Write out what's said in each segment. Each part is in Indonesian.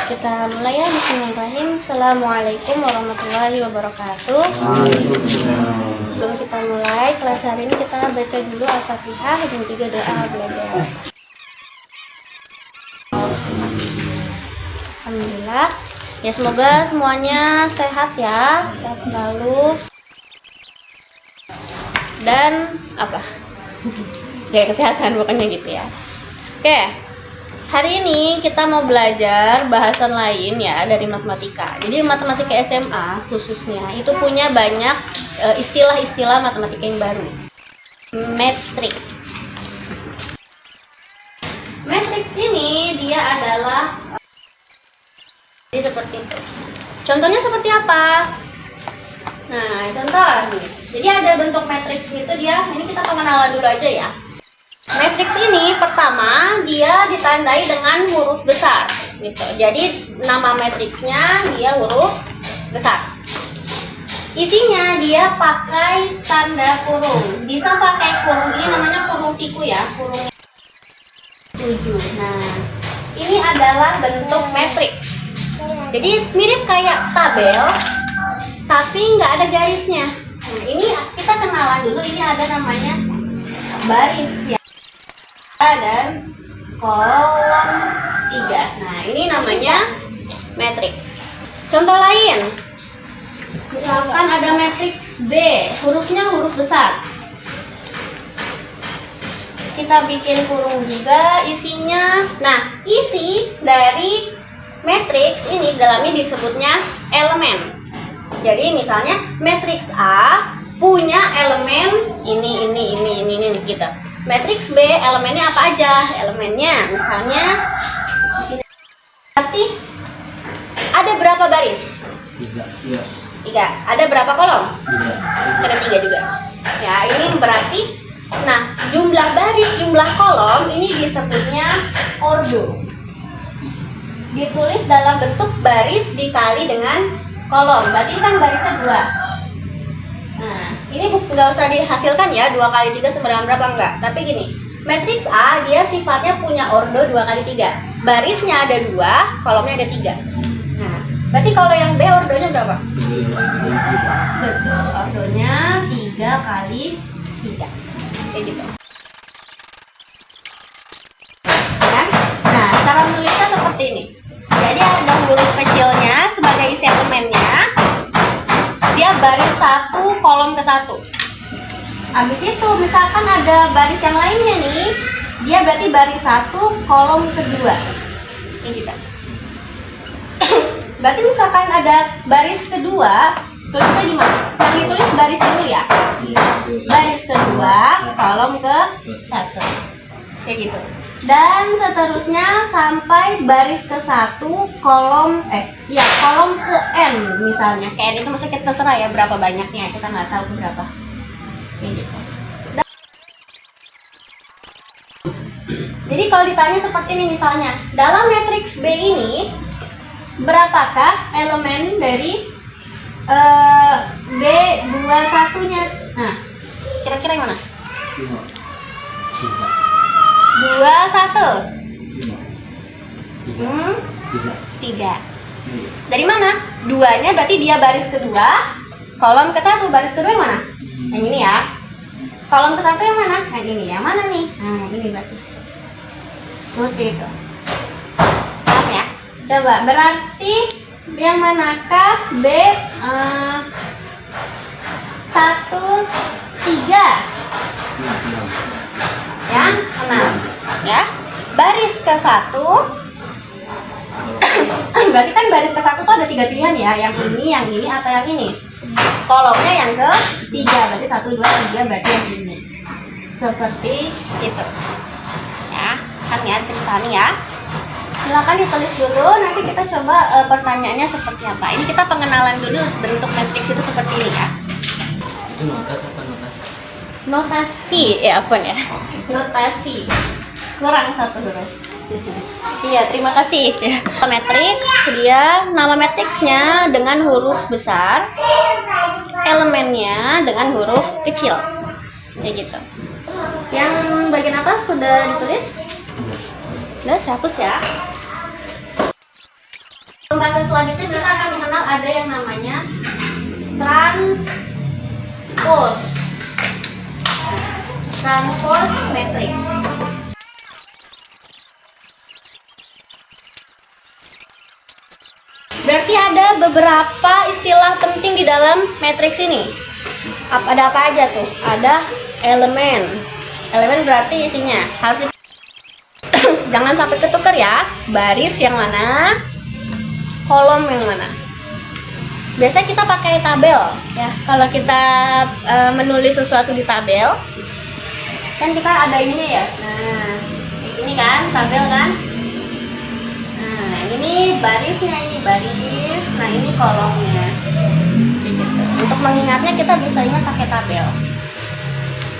Kita mulai ya, bismillahirrahmanirrahim. Assalamualaikum warahmatullahi wabarakatuh. Sebelum kita mulai kelas hari ini, kita baca dulu Al-Fatihah dan juga doa belajar. Alhamdulillah. Ya, semoga semuanya sehat ya, sehat selalu. Dan apa? Jaga kesehatan pokoknya gitu ya. Oke. Hari ini kita mau belajar bahasan lain ya dari matematika. Jadi matematika SMA khususnya itu punya banyak istilah-istilah matematika yang baru. Matriks. Matriks ini dia adalah seperti itu. Contohnya seperti apa? Nah, contoh nih. Jadi ada bentuk matriks itu dia. Ini kita pengenalan dulu aja ya. Matriks ini pertama dia ditandai dengan huruf besar gitu. Jadi nama matriksnya dia huruf besar. Isinya dia pakai tanda kurung. Bisa pakai kurung ini namanya kurung siku ya, kurung 7. Nah, ini adalah bentuk matriks. Jadi mirip kayak tabel tapi nggak ada garisnya. Nah, ini kita kenalan dulu, ini ada namanya baris ya. Dan kolom 3. Nah, ini namanya matriks. Contoh lain, misalkan ada matriks B, hurufnya huruf besar. Kita bikin kurung juga isinya. Nah, isi dari matriks ini dalamnya disebutnya elemen. Jadi misalnya matriks A punya elemen ini gitu. Matriks B elemennya apa aja? Elemennya misalnya di sini. Berarti ada berapa baris? 3. Ada berapa kolom? 3. Ada 3 juga. Ya, ini berarti nah, jumlah baris, jumlah kolom ini disebutnya ordo. Ditulis dalam bentuk baris dikali dengan kolom. Berarti kan barisnya 2. Nah, ini nggak usah dihasilkan ya, 2 kali 3 sama dengan berapa, enggak. Tapi gini, matriks A dia sifatnya punya ordo 2 kali 3. Barisnya ada 2, kolomnya ada 3. Nah, berarti kalau yang B ordonya berapa? Betul, ordonya 3 kali 3. Kayak gitu. Kan? Nah, cara menulisnya seperti ini. Jadi ada huruf kecilnya sebagai isi elemennya. Dia baris 1, kolom ke 1. Habis itu misalkan ada baris yang lainnya nih, dia berarti baris 1, kolom kedua. Ini kita. Berarti misalkan ada baris kedua, tulisnya gimana? Yang ditulis baris dulu ya. Baris kedua, kolom ke 1. Kayak gitu. Dan seterusnya sampai baris ke 1, kolom kolom ke N misalnya. Ke N itu maksudnya kita terserah ya berapa banyaknya, kita nggak tahu berapa. Kayak gitu. Jadi kalau ditanya seperti ini misalnya, dalam matriks B ini berapakah elemen dari B21-nya? Nah, kira-kira yang mana? 21. 3. Dari mana? 2-nya berarti dia baris kedua, kolom ke 1. Baris kedua yang mana? Yang ini ya. Kolom ke 1 yang mana? Yang ini. Yang mana nih? Nah, ini berarti. Seperti itu. Paham ya? Coba, berarti yang manakah B 1, 3? Yang 6 ya. Baris ke 1 berarti kan baris ke 1 tuh ada 3 pilihan ya, yang ini atau yang ini. Kolomnya yang ke 3 berarti 1, 2, 3 berarti yang ini. Seperti itu ya, kan ya, bisa dipahami ya. Silakan ditulis dulu, nanti kita coba pertanyaannya seperti apa. Ini kita pengenalan dulu bentuk matriks itu seperti ini ya. Itu notasi apa notasi? Notasi ya, apa ya? Notasi kurang 1 huruf. Iya, terima kasih. Matriks dia nama matriksnya dengan huruf besar, elemennya dengan huruf kecil, kayak gitu. Yang bagian apa sudah ditulis? Udah, saya hapus ya. pembahasan selanjutnya kita akan mengenal ada yang namanya transpose. Transpose matrix. Berarti ada beberapa istilah penting di dalam matriks ini. Ada apa aja tuh? Ada elemen. Elemen berarti isinya harus jangan sampai ketukar ya. Baris yang mana? Kolom yang mana? Biasanya kita pakai tabel ya. Kalau kita menulis sesuatu di tabel, kan kita ada ininya ya. Nah, ini kan tabel kan. Nah, ini barisnya, ini baris. Nah, ini kolomnya. Gitu. Untuk mengingatnya kita biasanya pakai tabel.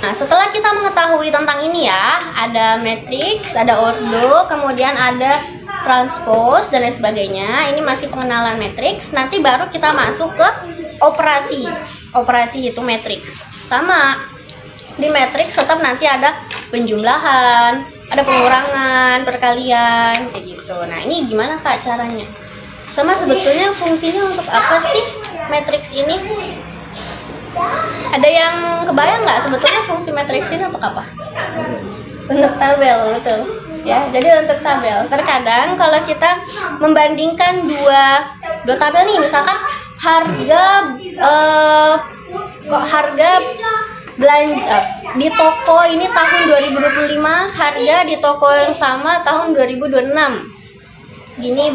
Nah, setelah kita mengetahui tentang ini ya, ada matriks, ada ordo, kemudian ada transpose dan lain sebagainya. Ini masih pengenalan matriks. Nanti baru kita masuk ke operasi. Operasi itu matriks. Sama di matriks tetap nanti ada penjumlahan, ada pengurangan, perkalian, kayak gitu. Nah, ini gimana Kak caranya? Sama sebetulnya fungsinya untuk apa sih matriks ini? Ada yang kebayang nggak sebetulnya fungsi matriks ini untuk apa? Untuk tabel, betul. Ya, jadi untuk tabel. Terkadang kalau kita membandingkan dua tabel nih, misalkan harga belanja di toko ini tahun 2025, harga di toko yang sama tahun 2026. Begini.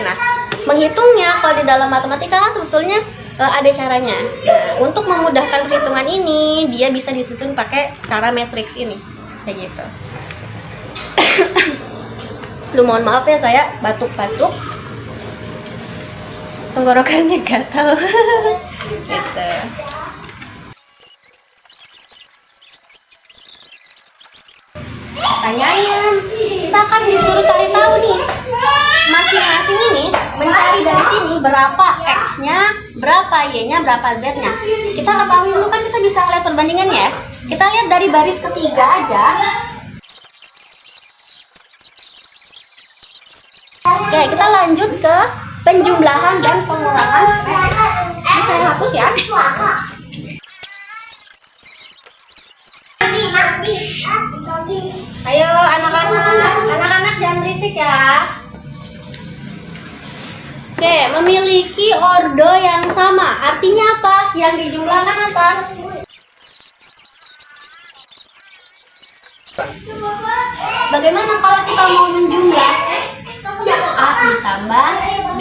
Nah, menghitungnya kalau di dalam matematika kan sebetulnya ada caranya. Nah, untuk memudahkan perhitungan ini, dia bisa disusun pakai cara matriks ini, kayak gitu. Lu mohon maaf ya, saya batuk-batuk, tenggorokannya gatal. Gitu. Pertanyaannya, kita akan disuruh cari tahu nih, masing-masing ini mencari dari sini berapa X-nya, berapa Y-nya, berapa Z-nya. Kita ketahui dulu kan, kita bisa ngeliat perbandingannya ya. Kita lihat dari baris ketiga aja. Oke, kita lanjut ke penjumlahan dan pengurangan matriks. Ini saya hapus ya. Ayo anak-anak jangan berisik ya. Oke, memiliki ordo yang sama. Artinya apa? Yang dijumlahkan apa? Bagaimana kalau kita mau menjumlah A ditambah B?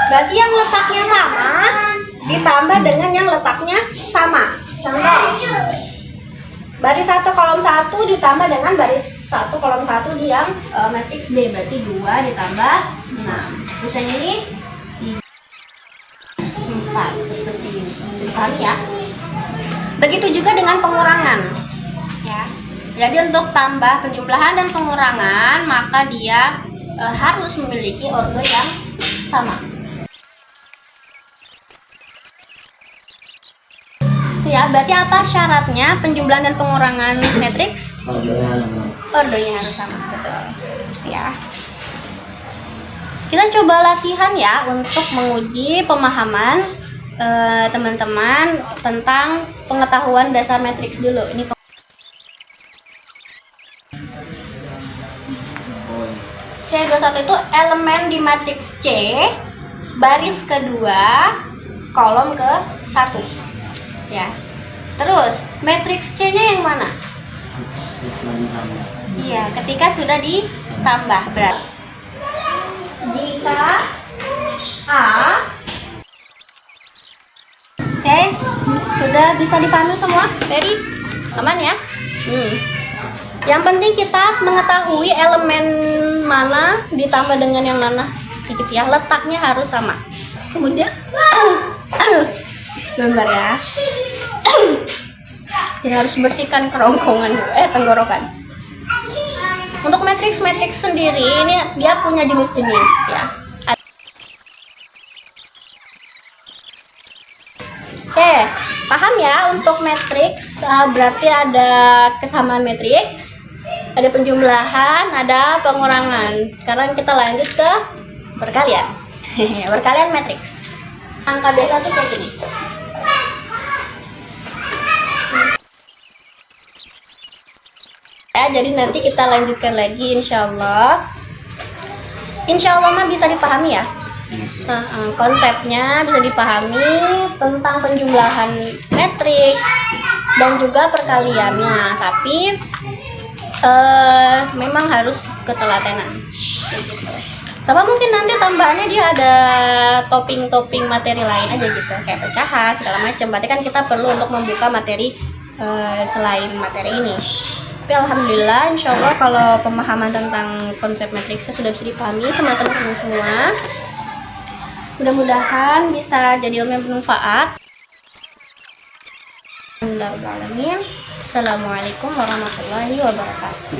Berarti yang letaknya sama ditambah dengan yang letaknya sama. Contoh, baris 1 kolom 1 ditambah dengan baris 1 kolom 1 di yang matriks B, berarti 2 ditambah 6. Terus yang ini 4, seperti ini. Dipahami ya? Begitu juga dengan pengurangan ya. Jadi untuk tambah, penjumlahan dan pengurangan, maka dia harus memiliki ordo yang sama. Ya, berarti apa syaratnya penjumlahan dan pengurangan matriks? Ordonya harus sama, betul. Ya. Kita coba latihan ya untuk menguji pemahaman teman-teman tentang pengetahuan dasar matriks dulu. Ini C21 itu elemen di matriks C, baris kedua, kolom ke-1. Ya. Terus, matriks C-nya yang mana? Iya, ketika sudah ditambah. Berarti jika A, oke, sudah bisa dipahami semua? Ready? Aman ya? Yang penting kita mengetahui elemen mana ditambah dengan yang mana, sedikit ya, letaknya harus sama. Kemudian bentar ya, kita harus bersihkan kerongkongan, tenggorokan. Untuk matriks sendiri ini dia punya jenis-jenis ya. Oke, paham ya? Untuk matriks berarti ada kesamaan matriks, Ada penjumlahan, ada pengurangan. Sekarang kita lanjut ke perkalian. Perkalian matriks. Angka biasa tuh kayak gini. Ya, jadi nanti kita lanjutkan lagi insya Allah. Insya Allah mah bisa dipahami ya. Konsepnya bisa dipahami tentang penjumlahan matriks dan juga perkaliannya. Tapi memang harus ketelatenan. Sama mungkin nanti tambahannya dia ada topping materi lain aja gitu, kayak pecahan segala macam. Berarti kan kita perlu untuk membuka materi selain materi ini. Tapi alhamdulillah, insya Allah kalau pemahaman tentang konsep matriksnya sudah bisa dipahami sama teman-teman semua. Mudah-mudahan bisa jadi ilmu yang bermanfaat. Alhamdulillah. Assalamualaikum warahmatullahi wabarakatuh.